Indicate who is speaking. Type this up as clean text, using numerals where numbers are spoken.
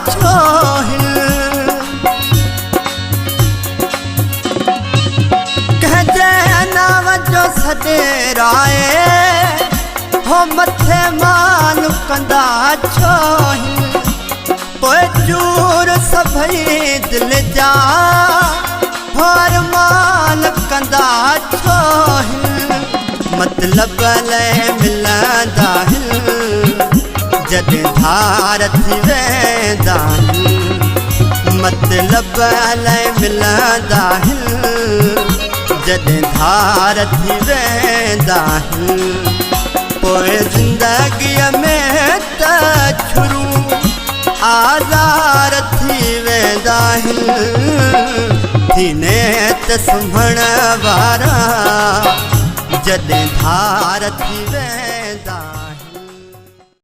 Speaker 1: छो हिल कहजे नाव जो सदेराए हो मथे मान कंदा छो हिल पोए चूर सभई दिल जा हर मान कंदा छो हिल मतलब ले मिलंदा हिल जद धार थी वेंदा मतलब ले मिलंदा हिल जद धार थी वेंदा पोए जिंदगी में त छुरू आज़ार थी वेंदा थीने त सुम्हण वारा जद धार थी वेंदा।